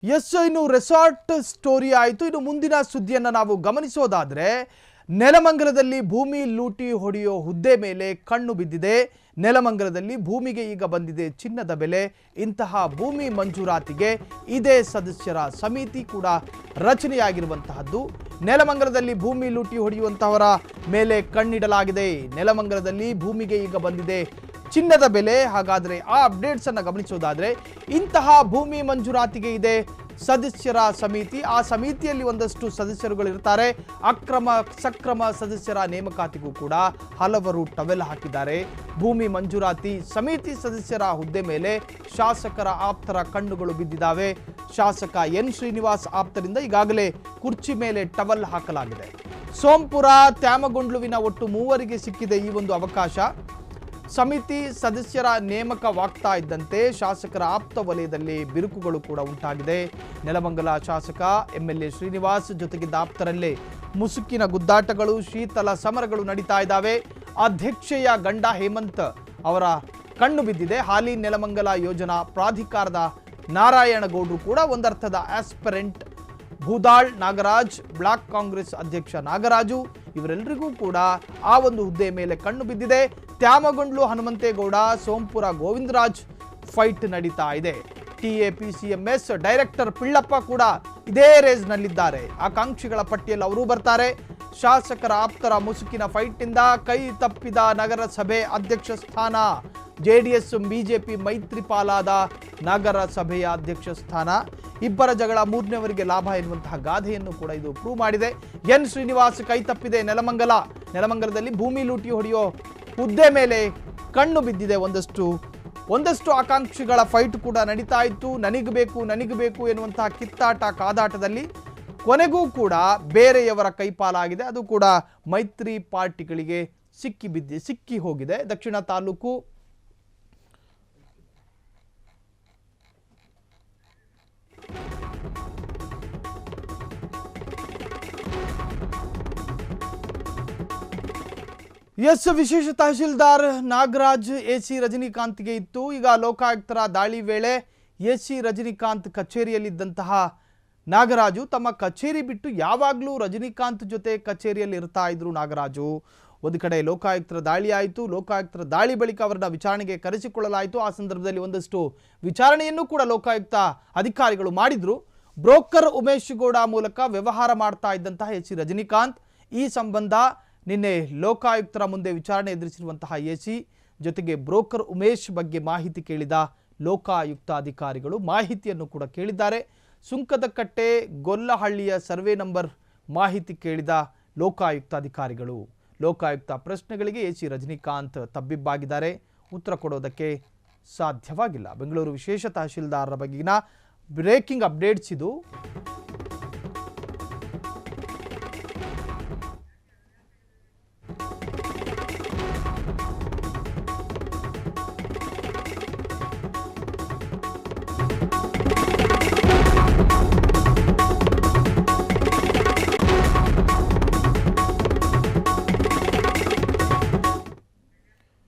S ಇನ್ನು resort story ಆಯಿತು. ಇನ್ನು ಮುಂದಿನ ಸುದ್ದಿಯನ್ನು ನಾವು ಗಮನಿಸೋದಾದರೆ, ನೆಲಮಂಗಲದಲ್ಲಿ ಭೂಮಿ ಲೂಟಿ ಹೊಡೆಯೋ ಹುದ್ದೆ ಮೇಲೆ ಕಣ್ಣು ಬಿದ್ದಿದೆ. ನೆಲಮಂಗಲದಲ್ಲಿ ಭೂಮಿಗೆ ಈಗ ಬಂದಿದೆ ಚಿನ್ನದ ಬೆಲೆ. ಇಂತಹ ಭೂಮಿ ಮಂಜೂರಾತಿಗೆ ಇದೇ ಸದಸ್ಯರ ಸಮಿತಿ ಕೂಡ ರಚನೆಯಾಗಿರುವಂತಹದ್ದು. ನೆಲಮಂಗಲದಲ್ಲಿ ಭೂಮಿ ಲೂಟಿ ಹೊಡೆಯುವಂತಹವರ ಮೇಲೆ ಕಣ್ಣಿಡಲಾಗಿದೆ. ನೆಲಮಂಗಲದಲ್ಲಿ ಭೂಮಿಗೆ ಈಗ ಬಂದಿದೆ ಚಿನ್ನದ ಬೆಲೆ. ಹಾಗಾದರೆ ಆ ಅಪ್ಡೇಟ್ಸ್ ಅನ್ನು ಗಮನಿಸೋದಾದರೆ, ಇಂತಹ ಭೂಮಿ ಮಂಜೂರಾತಿಗೆ ಇದೆ ಸದಸ್ಯರ ಸಮಿತಿ. ಆ ಸಮಿತಿಯಲ್ಲಿ ಒಂದಷ್ಟು ಸದಸ್ಯರುಗಳು ಇರ್ತಾರೆ. ಅಕ್ರಮ ಸಕ್ರಮ ಸದಸ್ಯರ ನೇಮಕಾತಿಗೂ ಕೂಡ ಹಲವರು ಟವೆಲ್ ಹಾಕಿದ್ದಾರೆ. ಭೂಮಿ ಮಂಜೂರಾತಿ ಸಮಿತಿ ಸದಸ್ಯರ ಹುದ್ದೆ ಮೇಲೆ ಶಾಸಕರ ಆಪ್ತರ ಕಣ್ಣುಗಳು ಬಿದ್ದಿದ್ದಾವೆ. ಶಾಸಕ ಎನ್ ಶ್ರೀನಿವಾಸ್ ಆಪ್ತರಿಂದ ಈಗಾಗಲೇ ಕುರ್ಚಿ ಮೇಲೆ ಟವಲ್ ಹಾಕಲಾಗಿದೆ. ಸೋಂಪುರ ತ್ಯಾಮಗೊಂಡ್ಲುವಿನ ಒಟ್ಟು 3 ಸಿಕ್ಕಿದೆ ಈ ಒಂದು ಅವಕಾಶ. ಸಮಿತಿ ಸದಸ್ಯರ ನೇಮಕವಾಗ್ತಾ ಇದ್ದಂತೆ ಶಾಸಕರ ಆಪ್ತ ವಲಯದಲ್ಲಿ ಬಿರುಕುಗಳು ಕೂಡ ಉಂಟಾಗಿದೆ. ನೆಲಮಂಗಲ ಶಾಸಕ ಎಂಎಲ್ಎ ಶ್ರೀನಿವಾಸ್ ಜೊತೆಗಿದ್ದ ಆಪ್ತರಲ್ಲೇ ಮುಸುಕಿನ ಗುದ್ದಾಟಗಳು, ಶೀತಲ ಸಮರಗಳು ನಡೀತಾ ಇದ್ದಾವೆ. ಅಧ್ಯಕ್ಷೆಯ ಗಂಡ ಹೇಮಂತ್ ಅವರ ಕಣ್ಣು ಬಿದ್ದಿದೆ. ಹಾಲಿ ನೆಲಮಂಗಲ ಯೋಜನಾ ಪ್ರಾಧಿಕಾರದ ನಾರಾಯಣಗೌಡರು ಕೂಡ ಒಂದರ್ಥದ ಆಸ್ಪರೆಂಟ್. ಭೂದಾಳ್ ನಾಗರಾಜ್, ಬ್ಲಾಕ್ ಕಾಂಗ್ರೆಸ್ ಅಧ್ಯಕ್ಷ ನಾಗರಾಜು, ಇವರೆಲ್ಲರಿಗೂ ಕೂಡ ಆ ಒಂದು ಹುದ್ದೆ ಮೇಲೆ ಕಣ್ಣು ಬಿದ್ದಿದೆ. ತ್ಯಾಮಗೊಂಡ್ಲು ಹನುಮಂತೇಗೌಡ, ಸೋಂಪುರ ಗೋವಿಂದರಾಜ್ ಫೈಟ್ ನಡೀತಾ ಇದೆ. TAPCMS ಡೈರೆಕ್ಟರ್ ಪಿಳ್ಳಪ್ಪ ಕೂಡ ಇದೇ ರೇಸ್ನಲ್ಲಿದ್ದಾರೆ. ಆಕಾಂಕ್ಷಿಗಳ ಪಟ್ಟಿಯಲ್ಲಿ ಅವರು ಬರ್ತಾರೆ. ಶಾಸಕರ ಆಪ್ತರ ಮುಸುಕಿನ ಫೈಟ್ನಿಂದ ಕೈ ತಪ್ಪಿದ ನಗರಸಭೆ ಅಧ್ಯಕ್ಷ ಸ್ಥಾನ. JDS BJP ಮೈತ್ರಿಪಾಲಾದ ನಗರಸಭೆಯ ಅಧ್ಯಕ್ಷ ಸ್ಥಾನ. ಇಬ್ಬರ ಜಗಳ ಮೂರನೇವರಿಗೆ ಲಾಭ ಎನ್ನುವಂತಹ ಗಾದೆಯನ್ನು ಕೂಡ ಇದು ಪ್ರೂವ್ ಮಾಡಿದೆ. ಎನ್ ಶ್ರೀನಿವಾಸ್ ಕೈ ತಪ್ಪಿದೆ ನೆಲಮಂಗಲದಲ್ಲಿ ಭೂಮಿ ಲೂಟಿ ಹೊಡೆಯೋ ಹುದ್ದೆ ಮೇಲೆ ಕಣ್ಣು ಬಿದ್ದಿದೆ. ಒಂದಷ್ಟು ಆಕಾಂಕ್ಷಿಗಳ ಫೈಟ್ ಕೂಡ ನಡೀತಾ ಇತ್ತು. ನನಗೆ ಬೇಕು ಎನ್ನುವಂತಹ ಕಿತ್ತಾಟ ಕಾದಾಟದಲ್ಲಿ ಕೊನೆಗೂ ಕೂಡ ಬೇರೆಯವರ ಕೈಪಾಲಾಗಿದೆ. ಅದು ಕೂಡ ಮೈತ್ರಿ ಪಾರ್ಟಿಗಳಿಗೆ ಸಿಕ್ಕಿ ಹೋಗಿದೆ. ದಕ್ಷಿಣ ತಾಲೂಕು ವಿಶೇಷ ತಹಶೀಲ್ದಾರ್ ನಾಗರಾಜ್ AC ರಜನಿಕಾಂತ್ಗೆ ಇತ್ತು. ಈಗ ಲೋಕಾಯುಕ್ತರ ದಾಳಿ ವೇಳೆ AC ರಜನಿಕಾಂತ್ ಕಚೇರಿಯಲ್ಲಿದ್ದಂತಹ ನಾಗರಾಜು ತಮ್ಮ ಕಚೇರಿ ಬಿಟ್ಟು ಯಾವಾಗಲೂ ರಜನಿಕಾಂತ್ ಜೊತೆ ಕಚೇರಿಯಲ್ಲಿ ಇರ್ತಾ ಇದ್ರು ನಾಗರಾಜು. ಒಂದು ಕಡೆ ಲೋಕಾಯುಕ್ತರ ದಾಳಿ ಆಯಿತು. ಲೋಕಾಯುಕ್ತರ ದಾಳಿ ಬಳಿಕ ಅವರನ್ನ ವಿಚಾರಣೆಗೆ ಕರೆಸಿಕೊಳ್ಳಲಾಯಿತು. ಆ ಸಂದರ್ಭದಲ್ಲಿ ಒಂದಷ್ಟು ವಿಚಾರಣೆಯನ್ನು ಕೂಡ ಲೋಕಾಯುಕ್ತ ಅಧಿಕಾರಿಗಳು ಮಾಡಿದ್ರು. ಬ್ರೋಕರ್ ಉಮೇಶ್ ಗೌಡ ಮೂಲಕ ವ್ಯವಹಾರ ಮಾಡ್ತಾ ಇದ್ದಂತಹ AC ರಜನಿಕಾಂತ್ ಈ ಸಂಬಂಧ ನಿನ್ನೆ ಲೋಕಾಯುಕ್ತರ ಮುಂದೆ ವಿಚಾರಣೆ ಎದುರಿಸಿರುವಂತಹ AC ಜೊತೆಗೆ ಬ್ರೋಕರ್ ಉಮೇಶ್ ಬಗ್ಗೆ ಮಾಹಿತಿ ಕೇಳಿದ ಲೋಕಾಯುಕ್ತ ಅಧಿಕಾರಿಗಳು ಮಾಹಿತಿಯನ್ನು ಕೂಡ ಕೇಳಿದ್ದಾರೆ. ಸುಂಕದಕಟ್ಟೆ ಗೊಲ್ಲಹಳ್ಳಿಯ ಸರ್ವೆ ನಂಬರ್ ಮಾಹಿತಿ ಕೇಳಿದ ಲೋಕಾಯುಕ್ತ ಅಧಿಕಾರಿಗಳು. ಲೋಕಾಯುಕ್ತ ಪ್ರಶ್ನೆಗಳಿಗೆ AC ರಜನಿಕಾಂತ್ ತಬ್ಬಿಬ್ಬಾಗಿದ್ದಾರೆ. ಉತ್ತರ ಕೊಡೋದಕ್ಕೆ ಸಾಧ್ಯವಾಗಿಲ್ಲ. ಬೆಂಗಳೂರು ವಿಶೇಷ ತಹಶೀಲ್ದಾರರ ಬಗೆಗಿನ ಬ್ರೇಕಿಂಗ್ ಅಪ್ಡೇಟ್ಸ್ ಇದು.